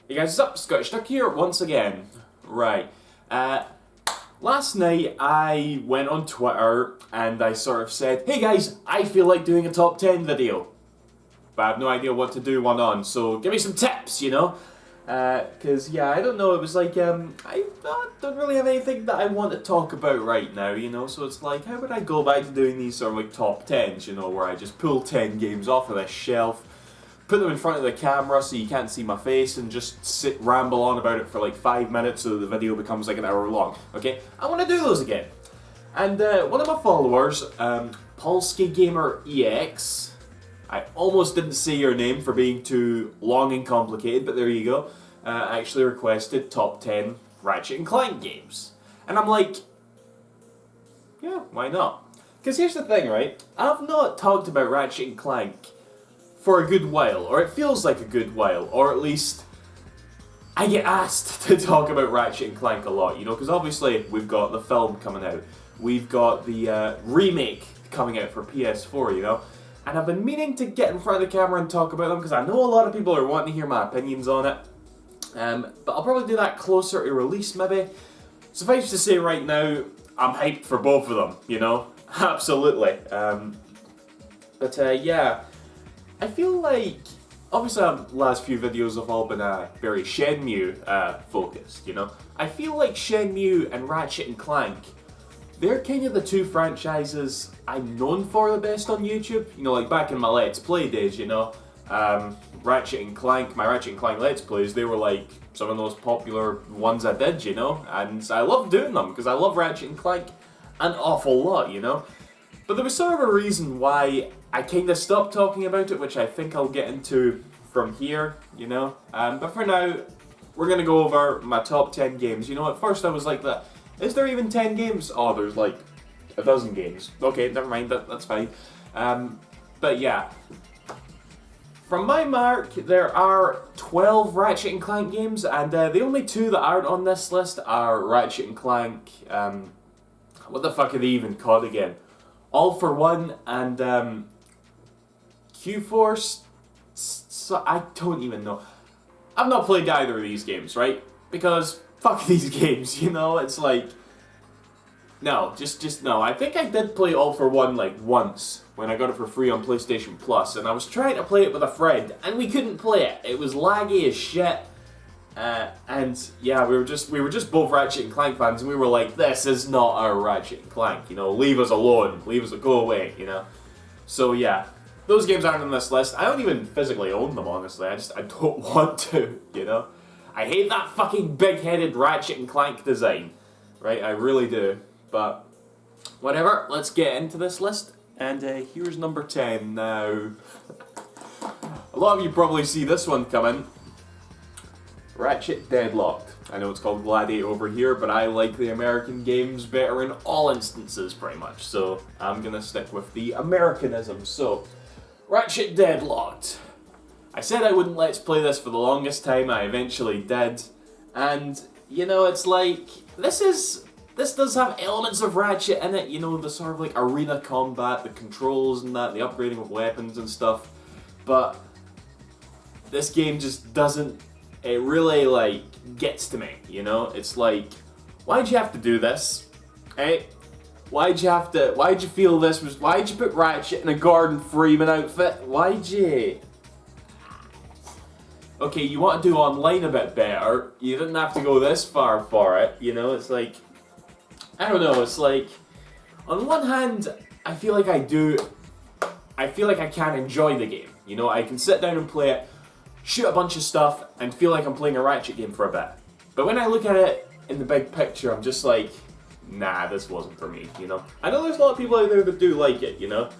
Hey guys, what's up? Scottish Duck here once again. Right. Last night I went on Twitter and I sort of said, hey guys, I feel like doing a top 10 video. But I have no idea what to do one on, so give me some tips, you know? Because, yeah, I don't know, it was like, I don't really have anything that I want to talk about right now, you know? So it's like, how would I go back to doing these sort of like top 10s, you know, where I just pull 10 games off of this shelf, put them in front of the camera so you can't see my face, and just ramble on about it for like 5 minutes so that the video becomes like an hour long, okay? I want to do those again. And one of my followers, Polski Gamer EX, I almost didn't say your name for being too long and complicated, but there you go, actually requested top 10 Ratchet and Clank games. And I'm like, yeah, why not? Because here's the thing, right? I've not talked about Ratchet and Clank for a good while, or it feels like a good while, or at least I get asked to talk about Ratchet and Clank a lot, you know, because obviously we've got the film coming out, we've got the remake coming out for PS4, you know, and I've been meaning to get in front of the camera and talk about them because I know a lot of people are wanting to hear my opinions on it, but I'll probably do that closer to release maybe. Suffice to say right now, I'm hyped for both of them, you know, absolutely, yeah. I feel like, obviously the last few videos have all been very Shenmue focused, you know? I feel like Shenmue and Ratchet and Clank, they're kind of the two franchises I'm known for the best on YouTube. You know, like back in my Let's Play days, you know? Ratchet and Clank, my Ratchet and Clank Let's Plays, they were like some of the most popular ones I did, you know? And I love doing them, because I love Ratchet and Clank an awful lot, you know? But there was sort of a reason why I kind of stopped talking about it, which I think I'll get into from here, you know? But for now, we're going to go over my top 10 games. You know, at first I was like, is there even 10 games? Oh, there's like a dozen games. Okay, never mind, that's fine. But yeah, from my mark, there are 12 Ratchet and Clank games, and the only two that aren't on this list are Ratchet and Clank, what the fuck are they even called again? All for One and Q-Force, so I don't even know. I've not played either of these games, right? Because fuck these games, you know? It's like, no, just no. I think I did play All for One like once when I got it for free on PlayStation Plus, and I was trying to play it with a friend, and we couldn't play it. It was laggy as shit. And yeah, we were just both Ratchet and Clank fans, and we were like, this is not our Ratchet and Clank, you know, leave us alone, go away, you know. So yeah, those games aren't on this list. I don't even physically own them, honestly. I don't want to, you know. I hate that fucking big-headed Ratchet and Clank design, right? I really do. But whatever, let's get into this list. And here's number 10 now. A lot of you probably see this one coming. Ratchet Deadlocked. I know it's called Gladiator over here, but I like the American games better in all instances, pretty much. So I'm gonna stick with the Americanism. So, Ratchet Deadlocked. I said I wouldn't let's play this for the longest time. I eventually did, and you know, it's like this does have elements of Ratchet in it. You know, the sort of like arena combat, the controls and that, the upgrading of weapons and stuff. But this game just doesn't. It really, like, gets to me, you know? It's like, why'd you have to do this? Hey? Why'd you feel this was, why'd you put Ratchet in a Gordon Freeman outfit? Why'd you? Okay, you want to do online a bit better, you didn't have to go this far for it, you know? It's like, I don't know, it's like, on one hand, I feel like I can enjoy the game, you know? I can sit down and play it, shoot a bunch of stuff, and feel like I'm playing a Ratchet game for a bit. But when I look at it in the big picture, I'm just like, nah, this wasn't for me, you know? I know there's a lot of people out there that do like it, you know?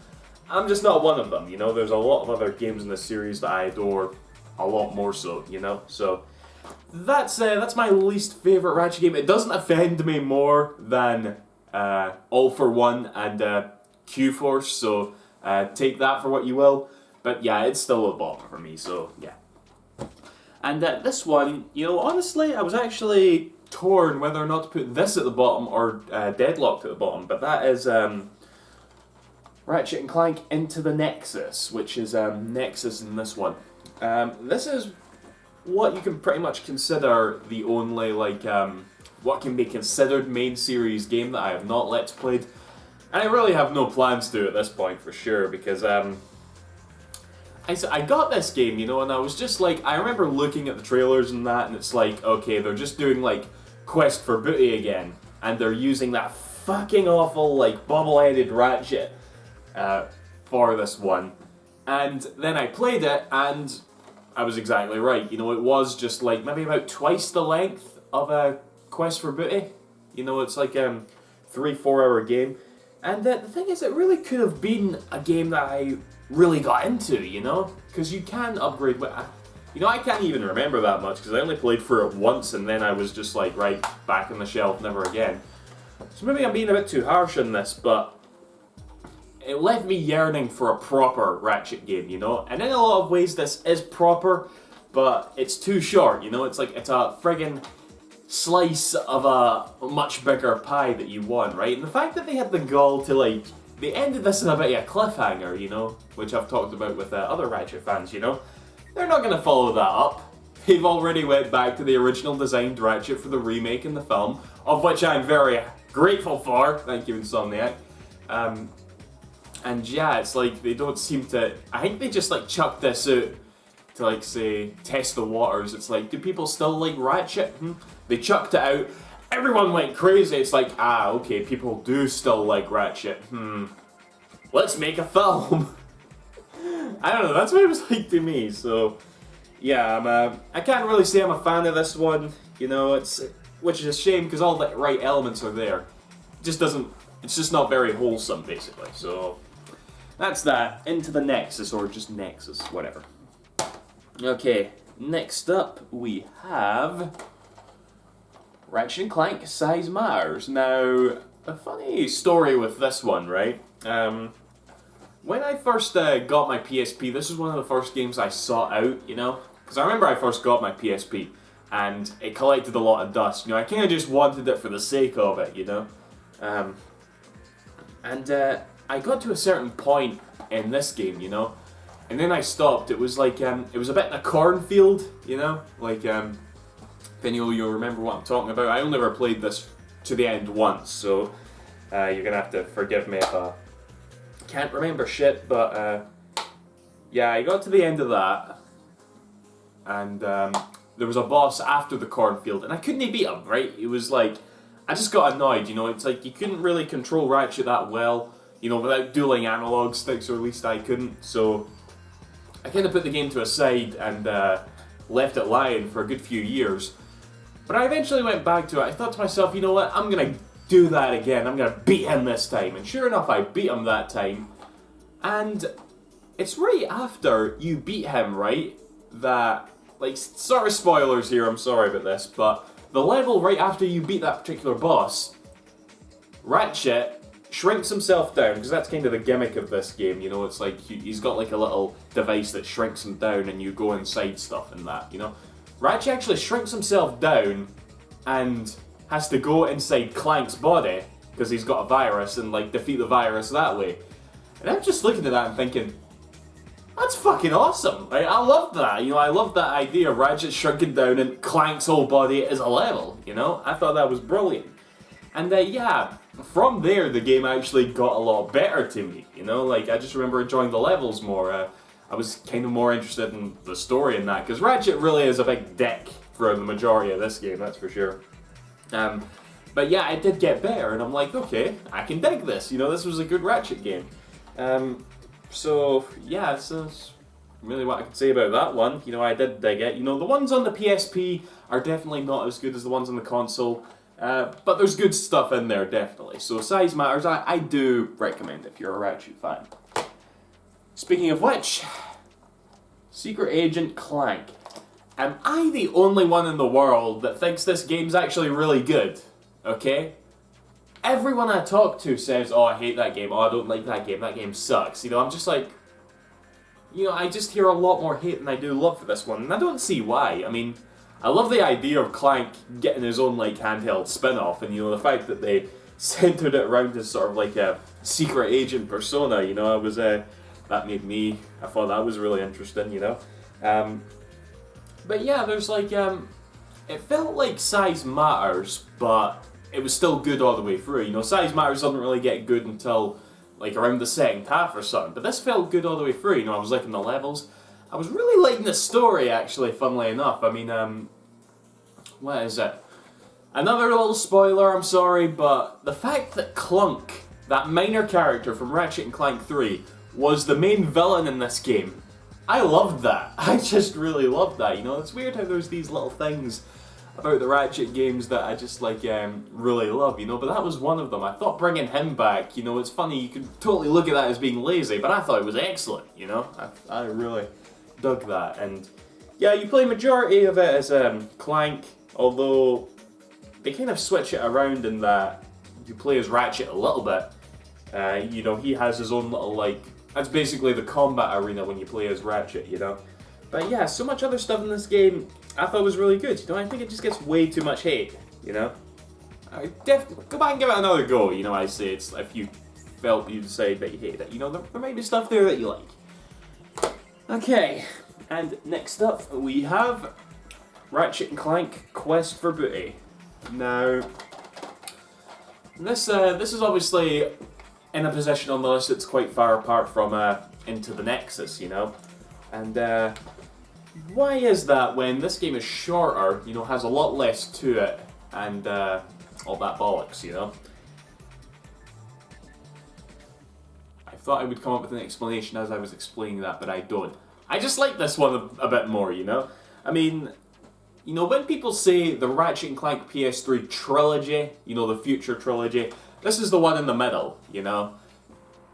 I'm just not one of them, you know? There's a lot of other games in this series that I adore a lot more so, you know? So, that's my least favourite Ratchet game. It doesn't offend me more than All for One and Q-Force, so take that for what you will. But yeah, it's still a bottom for me, so yeah. And this one, you know, honestly, I was actually torn whether or not to put this at the bottom or Deadlocked at the bottom, but that is Ratchet and Clank Into the Nexus, which is Nexus in this one. This is what you can pretty much consider the only, like, what can be considered main series game that I have not Let's Played. And I really have no plans to at this point, for sure, because, I got this game, you know, and I was just like, I remember looking at the trailers and that, and it's like, okay, they're just doing, like, Quest for Booty again, and they're using that fucking awful, like, bobble-headed Ratchet for this one. And then I played it, and I was exactly right. You know, it was just, like, maybe about twice the length of a Quest for Booty. You know, it's like a 3-4 hour game. And the thing is, it really could have been a game that I really got into, you know? Because you can upgrade... You know, I can't even remember that much, because I only played for it once, and then I was just like, right, back on the shelf, never again. So maybe I'm being a bit too harsh on this, but it left me yearning for a proper Ratchet game, you know? And in a lot of ways, this is proper, but it's too short, you know? It's like, it's a friggin' slice of a much bigger pie that you want, right? And the fact that they had the gall to, like, they ended this in a bit of a cliffhanger, you know? Which I've talked about with other Ratchet fans, you know? They're not going to follow that up. They've already went back to the original designed Ratchet for the remake in the film, of which I'm very grateful for. Thank you, Insomniac. And yeah, it's like, they don't seem to... I think they just, like, chucked this out to, like, say, test the waters. It's like, do people still like Ratchet? They chucked it out. Everyone went crazy. It's like, okay, people do still like Ratchet. Let's make a film. I don't know, that's what it was like to me, so... Yeah, I can't really say I'm a fan of this one, you know, which is a shame, because all the right elements are there. It just doesn't... It's just not very wholesome, basically, so... That's that. Into the Nexus, or just Nexus, whatever. Okay, next up we have... Ratchet Clank Size Matters. Now, a funny story with this one, right? When I first got my PSP, this was one of the first games I sought out, you know? Because I remember I first got my PSP, and it collected a lot of dust. You know, I kind of just wanted it for the sake of it, you know? I got to a certain point in this game, you know? And then I stopped. It was like, it was a bit in a cornfield, you know? Like, if any of you remember what I'm talking about. I only ever played this to the end once, so you're gonna have to forgive me if I can't remember shit, but yeah, I got to the end of that, and there was a boss after the cornfield, and I couldn't beat him, right? It was like, I just got annoyed, you know, it's like you couldn't really control Ratchet that well, you know, without dueling analog sticks, or at least I couldn't, so I kind of put the game to a side and left it lying for a good few years. But I eventually went back to it. I thought to myself, you know what, I'm gonna do that again. I'm gonna beat him this time. And sure enough, I beat him that time. And it's right after you beat him, right, that, like, sort of spoilers here, I'm sorry about this, but the level right after you beat that particular boss, Ratchet shrinks himself down, because that's kind of the gimmick of this game, you know, it's like, he's got like a little device that shrinks him down and you go inside stuff and that, you know. Ratchet actually shrinks himself down and has to go inside Clank's body, because he's got a virus, and like defeat the virus that way. And I'm just looking at that and thinking, that's fucking awesome. Like, I love that, you know, I love that idea of Ratchet shrinking down and Clank's whole body is a level, you know. I thought that was brilliant. And yeah, from there the game actually got a lot better to me, you know, like I just remember enjoying the levels more. I was kind of more interested in the story in that, because Ratchet really is a big dick for the majority of this game, that's for sure. But yeah, it did get better, and I'm like, okay, I can dig this, you know, this was a good Ratchet game. So yeah, that's really what I can say about that one. You know, I did dig it. You know, the ones on the PSP are definitely not as good as the ones on the console, but there's good stuff in there, definitely. So Size Matters, I do recommend if you're a Ratchet fan. Speaking of which, Secret Agent Clank. Am I the only one in the world that thinks this game's actually really good? Okay? Everyone I talk to says, oh, I hate that game, oh, I don't like that game sucks. You know, I'm just like, you know, I just hear a lot more hate than I do love for this one, and I don't see why. I mean, I love the idea of Clank getting his own, like, handheld spin-off, and, you know, the fact that they centered it around as sort of like a secret agent persona, you know, I thought that was really interesting, you know. But yeah, there's like, it felt like size matters, but it was still good all the way through. You know, size matters doesn't really get good until like around the second half or something, but this felt good all the way through. You know, I was liking the levels. I was really liking the story, actually, funnily enough. I mean, what is it? Another little spoiler, I'm sorry, but the fact that Clunk, that minor character from Ratchet and Clank 3, was the main villain in this game, I loved that. I just really loved that, you know? It's weird how there's these little things about the Ratchet games that I just, like, really love, you know? But that was one of them. I thought bringing him back, you know, it's funny, you could totally look at that as being lazy, but I thought it was excellent, you know? I really dug that, and yeah, you play majority of it as Clank, although they kind of switch it around in that you play as Ratchet a little bit. You know, he has his own little, like, that's basically the combat arena when you play as Ratchet, you know. But yeah, so much other stuff in this game I thought was really good, you know. I think it just gets way too much hate, you know. Definitely go back and give it another go, you know. I say it's if you felt you decide that you hate it, you know, there might be stuff there that you like. Okay, and next up we have Ratchet and Clank Quest for Booty. Now, this is obviously in a position on the list that's quite far apart from Into the Nexus, you know? And why is that when this game is shorter, you know, has a lot less to it, and all that bollocks, you know? I thought I would come up with an explanation as I was explaining that, but I don't. I just like this one a bit more, you know? I mean, you know, when people say the Ratchet and Clank PS3 trilogy, you know, the future trilogy, this is the one in the middle, you know?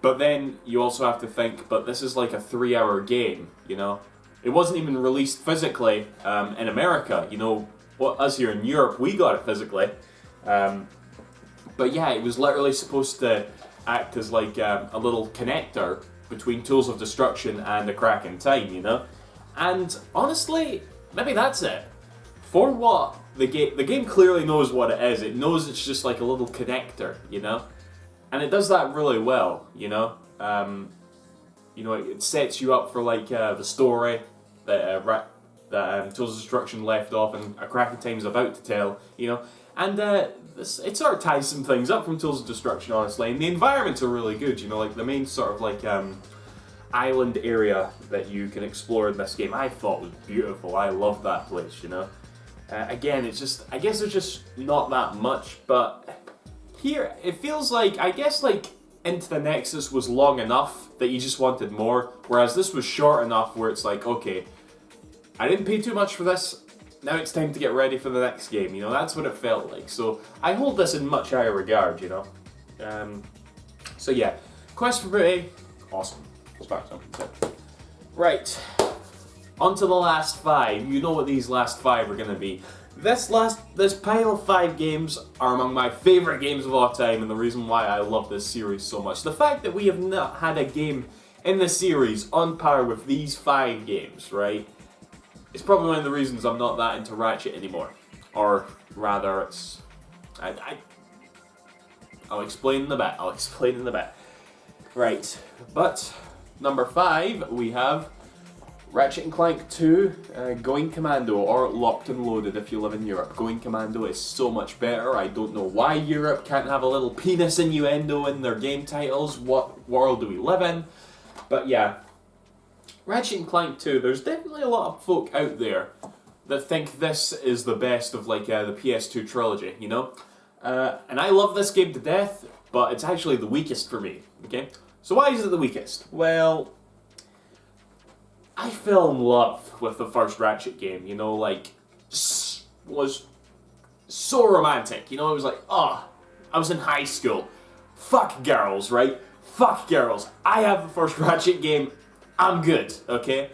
But then you also have to think, but this is like a 3-hour game, you know? It wasn't even released physically in America, you know? Well, us here in Europe, we got it physically. But yeah, it was literally supposed to act as like a little connector between Tools of Destruction and A Crack in Time, you know? And honestly, maybe that's it. For what the game clearly knows what it is. It knows it's just like a little connector, you know? And it does that really well, you know? You know, it sets you up for like the story that Tools of Destruction left off and A Crack in Time's about to tell, you know? And it sort of ties some things up from Tools of Destruction, honestly. And the environments are really good, you know, like the main sort of like island area that you can explore in this game, I thought was beautiful. I love that place, you know. Again, it's just, I guess there's just not that much, but here it feels like, I guess like Into the Nexus was long enough that you just wanted more, whereas this was short enough where it's like, okay, I didn't pay too much for this, now it's time to get ready for the next game, you know, that's what it felt like. So I hold this in much higher regard, you know. So yeah, Quest for Booty, awesome. Right, on to the last 5. You know what these last 5 are going to be. This pile of 5 games are among my favourite games of all time, and the reason why I love this series so much. The fact that we have not had a game in this series on par with these 5 games, right? It's probably one of the reasons I'm not that into Ratchet anymore. Or rather, it's... I'll explain in a bit. Right, but number 5, we have Ratchet and Clank 2, Going Commando, or Locked and Loaded if you live in Europe. Going Commando is so much better. I don't know why Europe can't have a little penis innuendo in their game titles. What world do we live in? But yeah, Ratchet and Clank 2, there's definitely a lot of folk out there that think this is the best of like the PS2 trilogy, you know? And I love this game to death, but it's actually the weakest for me, okay? So why is it the weakest? Well, I fell in love with the first Ratchet game, you know, like, was so romantic, you know, it was like, oh, I was in high school, fuck girls, right? Fuck girls, I have the first Ratchet game, I'm good, okay?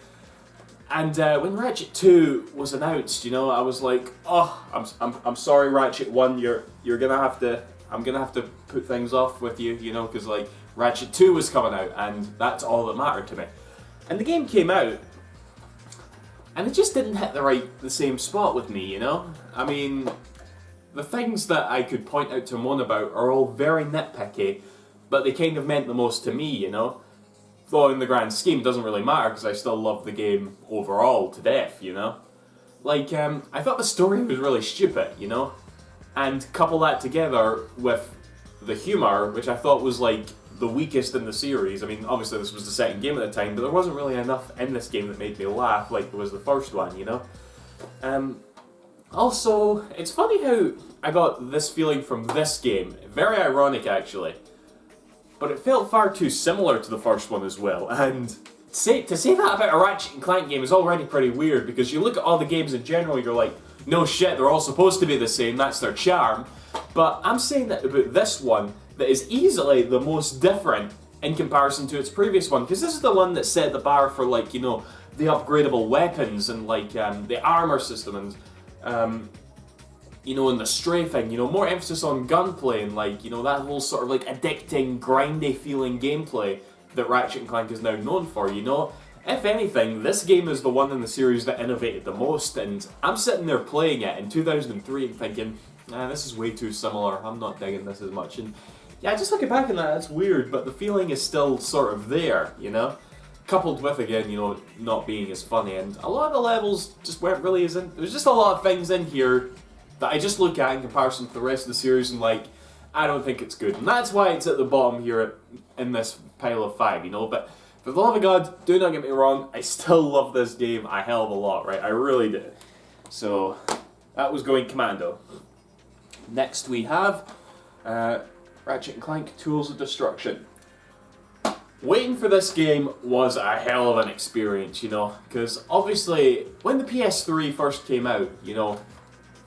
And when Ratchet 2 was announced, you know, I was like, oh, I'm sorry, Ratchet 1, you're gonna have to, I'm gonna have to put things off with you, you know, because like, Ratchet 2 was coming out, and that's all that mattered to me. And the game came out, and it just didn't hit the same spot with me, you know? I mean, the things that I could point out to moan about are all very nitpicky, but they kind of meant the most to me, you know? Though in the grand scheme, it doesn't really matter, because I still love the game overall to death, you know? Like, I thought the story was really stupid, you know? And couple that together with the humor, which I thought was like the weakest in the series. I mean, obviously this was the second game at the time, but there wasn't really enough in this game that made me laugh like there was the first one, you know? Also, it's funny how I got this feeling from this game. Very ironic, actually. But it felt far too similar to the first one as well. And to say that about a Ratchet Clank game is already pretty weird, because you look at all the games in general, you're like, no shit, they're all supposed to be the same, that's their charm. But I'm saying that about this one, that is easily the most different in comparison to its previous one, because this is the one that set the bar for, like, you know, the upgradable weapons and, like, the armor system and, you know, and the strafing, you know, more emphasis on gunplay and, like, you know, that whole sort of, like, addicting, grindy feeling gameplay that Ratchet Clank is now known for, you know? If anything, this game is the one in the series that innovated the most, and I'm sitting there playing it in 2003 and thinking, this is way too similar, I'm not digging this as much, and yeah, just looking back on that, it's weird, but the feeling is still sort of there, you know? Coupled with, again, you know, not being as funny, and a lot of the levels just weren't really as in... There's just a lot of things in here that I just look at in comparison to the rest of the series and, like, I don't think it's good. And that's why it's at the bottom here in this pile of 5, you know? But for the love of God, do not get me wrong, I still love this game a hell of a lot, right? I really do. So, that was going Commando. Next we have Ratchet Clank Tools of Destruction. Waiting for this game was a hell of an experience, you know, because obviously when the PS3 first came out, you know,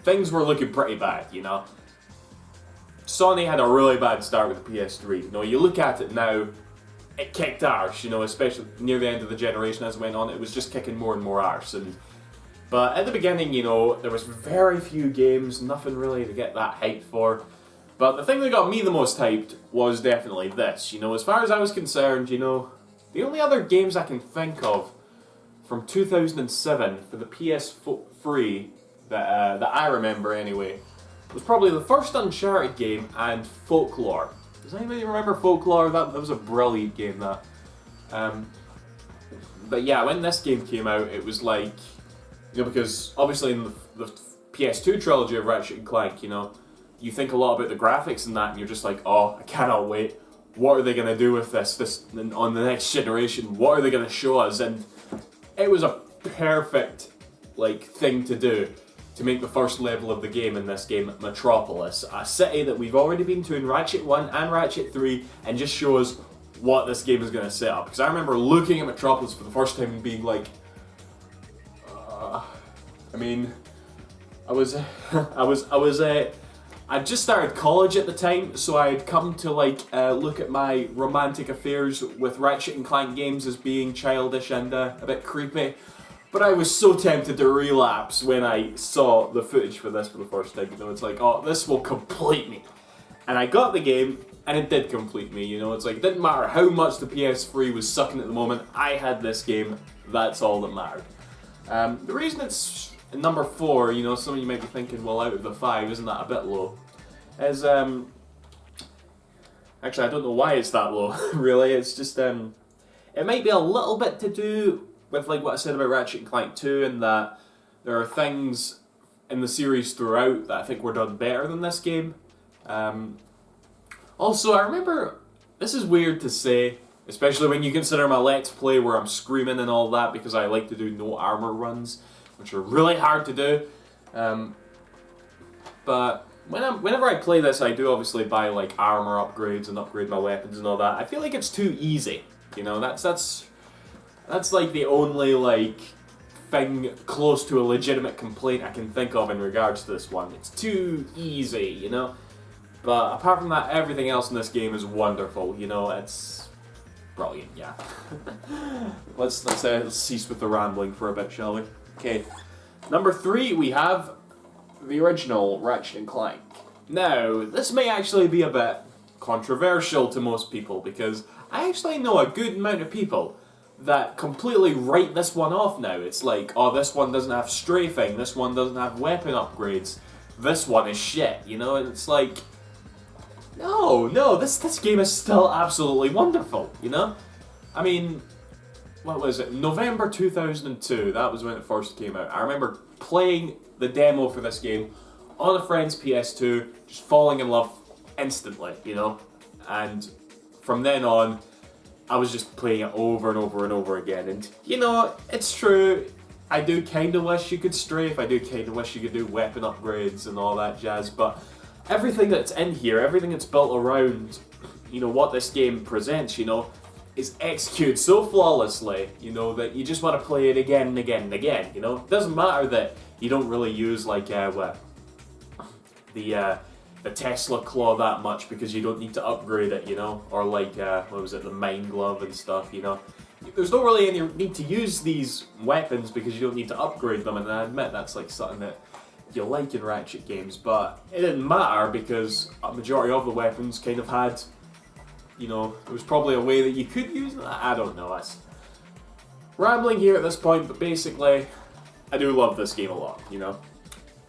things were looking pretty bad, you know. Sony had a really bad start with the PS3, you know, you look at it now, it kicked arse, you know, especially near the end of the generation as it went on, it was just kicking more and more arse, but at the beginning, you know, there was very few games, nothing really to get that hyped for. But the thing that got me the most hyped was definitely this. You know, as far as I was concerned, you know, the only other games I can think of from 2007 for the PS3 that I remember anyway was probably the first Uncharted game and Folklore. Does anybody remember Folklore? That was a brilliant game, that. But yeah, when this game came out, it was like, you know, because obviously in the PS2 trilogy of Ratchet & Clank, you know, you think a lot about the graphics and that, and you're just like, oh, I cannot wait. What are they going to do with this on the next generation? What are they going to show us? And it was a perfect, like, thing to do to make the first level of the game in this game Metropolis, a city that we've already been to in Ratchet 1 and Ratchet 3, and just show us what this game is going to set up. Because I remember looking at Metropolis for the first time and being like, I mean, I'd just started college at the time, so I'd come to, like, look at my romantic affairs with Ratchet and Clank games as being childish and a bit creepy. But I was so tempted to relapse when I saw the footage for this for the first time. You know, it's like, oh, this will complete me. And I got the game, and it did complete me. You know, it's like, it didn't matter how much the PS3 was sucking at the moment, I had this game, that's all that mattered. The reason it's number 4, you know, some of you might be thinking, well, out of the 5, isn't that a bit low? Is, actually, I don't know why it's that low, really. It's just, it might be a little bit to do with, like, what I said about Ratchet & Clank 2, and that there are things in the series throughout that I think were done better than this game. Also, I remember, this is weird to say, especially when you consider my Let's Play where I'm screaming and all that, because I like to do no armor runs, which are really hard to do. But whenever I play this, I do obviously buy, like, armor upgrades and upgrade my weapons and all that. I feel like it's too easy. You know, that's like the only, like, thing close to a legitimate complaint I can think of in regards to this one. It's too easy, you know? But apart from that, everything else in this game is wonderful, you know? It's brilliant, yeah. Let's cease with the rambling for a bit, shall we? Okay, number 3, we have the original Ratchet & Clank. Now, this may actually be a bit controversial to most people, because I actually know a good amount of people that completely write this one off now. It's like, oh, this one doesn't have strafing, this one doesn't have weapon upgrades, this one is shit, you know? And it's like, no, this game is still absolutely wonderful, you know? I mean, what was it, November 2002, that was when it first came out. I remember playing the demo for this game on a friend's PS2, just falling in love instantly, you know? And from then on, I was just playing it over and over and over again. And, you know, it's true, I do kind of wish you could strafe, I do kind of wish you could do weapon upgrades and all that jazz, but everything that's in here, everything that's built around, you know, what this game presents, you know, is executed so flawlessly, you know, that you just want to play it again and again and again, you know? It doesn't matter that you don't really use, like, the Tesla claw that much because you don't need to upgrade it, you know? Or like, what was it, the Mind Glove and stuff, you know? There's not really any need to use these weapons because you don't need to upgrade them, and I admit that's like something that you like in Ratchet games, but it didn't matter because a majority of the weapons kind of had, you know, there was probably a way that you could use them. I don't know, that's rambling here at this point, but basically, I do love this game a lot, you know?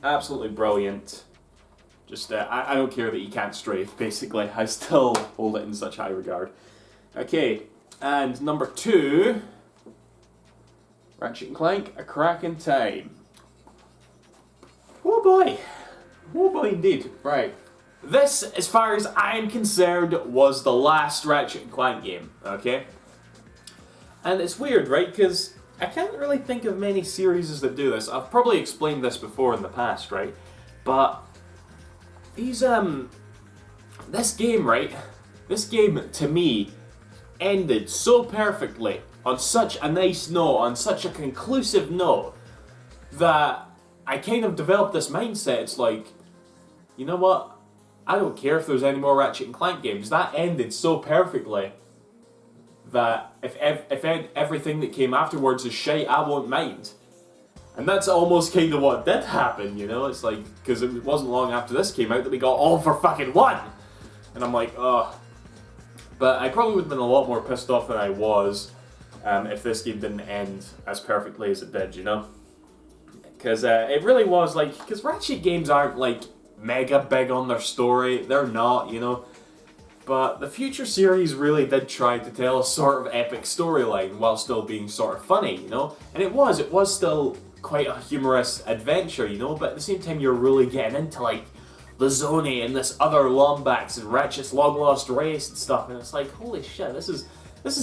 Absolutely brilliant. Just, I don't care that you can't strafe, basically. I still hold it in such high regard. Okay, and number 2, Ratchet Clank, A Crack in Time. Oh boy. Oh boy indeed. Right. This, as far as I am concerned, was the last Ratchet & Clank game, okay? And it's weird, right? Because I can't really think of many series that do this. I've probably explained this before in the past, right? But these, this game, right? This game, to me, ended so perfectly, on such a nice note, on such a conclusive note, that I kind of developed this mindset. It's like, you know what? I don't care if there's any more Ratchet and Clank games. That ended so perfectly that if everything that came afterwards is shite, I won't mind. And that's almost kind of what did happen, you know? It's like, because it wasn't long after this came out that we got All for fucking One! And I'm like, ugh. But I probably would have been a lot more pissed off than I was if this game didn't end as perfectly as it did, you know? Because it really was like, because Ratchet games aren't like mega big on their story, they're not, you know? But the future series really did try to tell a sort of epic storyline while still being sort of funny, you know? And it was still quite a humorous adventure, you know? But at the same time, you're really getting into like the Zony and this other Lombax and Ratchet's long lost race and stuff, and it's like, holy shit, this is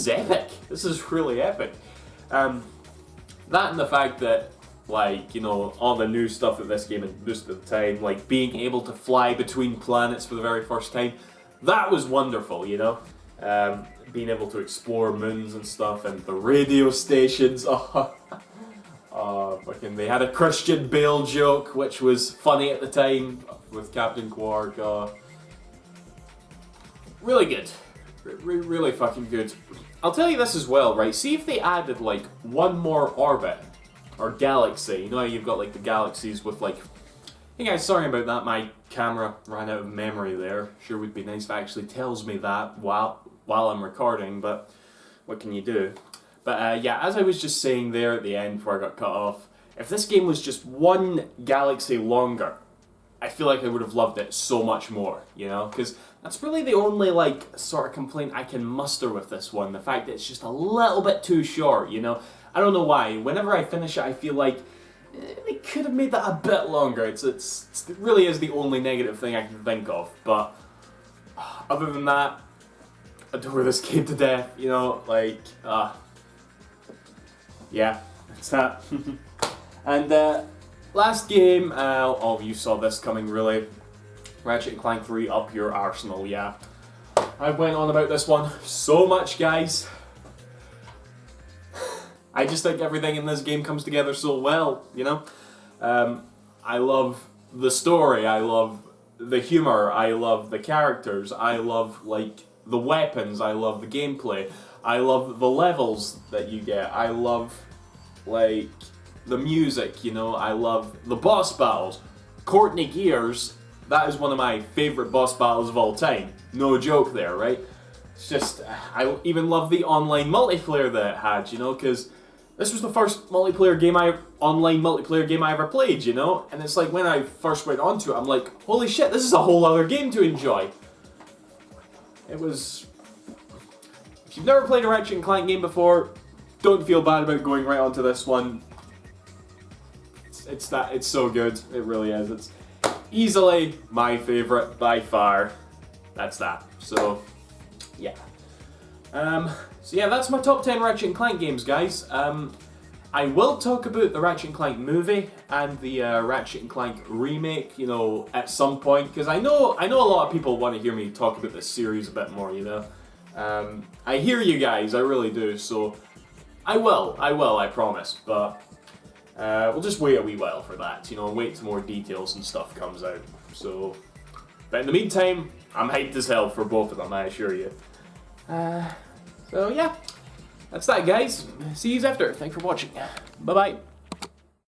epic. This is really epic. That and the fact that, like, you know, all the new stuff that this game introduced at the time, like being able to fly between planets for the very first time, that was wonderful, you know? Being able to explore moons and stuff, and the radio stations, fucking, they had a Christian Bale joke, which was funny at the time, with Captain Quark, really good. Really fucking good. I'll tell you this as well, right? See if they added, like, one more orbit, or galaxy. You know how you've got, like, the galaxies with, like... Hey guys, sorry about that, my camera ran out of memory there. Sure would be nice if it actually tells me that while I'm recording, but what can you do? But yeah, as I was just saying there at the end before I got cut off, if this game was just one galaxy longer, I feel like I would have loved it so much more, you know? Because that's really the only, like, sort of complaint I can muster with this one. The fact that it's just a little bit too short, you know? I don't know why. Whenever I finish it, I feel like they could have made that a bit longer. It really is the only negative thing I can think of. But other than that, I adore this game to death, you know? Like, yeah, that's that. And, last game, oh, you saw this coming, really. Ratchet & Clank 3, Up Your Arsenal, yeah. I went on about this one so much, guys. I just think everything in this game comes together so well, you know? I love the story, I love the humor, I love the characters, I love, like, the weapons, I love the gameplay, I love the levels that you get, I love, like, the music, you know, I love the boss battles. Courtney Gears, that is one of my favourite boss battles of all time. No joke there, right? It's just, I even love the online multiplayer that it had, you know, because this was the first online multiplayer game I ever played, you know? And it's like, when I first went onto it, I'm like, holy shit, this is a whole other game to enjoy. It was... If you've never played a Ratchet & Clank game before, don't feel bad about going right onto this one. It's so good. It really is. It's easily my favorite by far. That's that. So yeah. So yeah, that's my top 10 Ratchet & Clank games, guys. I will talk about the Ratchet & Clank movie and the Ratchet & Clank remake, you know, at some point, because I know a lot of people want to hear me talk about this series a bit more, you know. I hear you guys, I really do, so I will, I promise, but we'll just wait a wee while for that, you know, and wait till more details and stuff comes out. So, but in the meantime, I'm hyped as hell for both of them, I assure you. So yeah, that's that, guys. See you after. Thanks for watching. Bye-bye.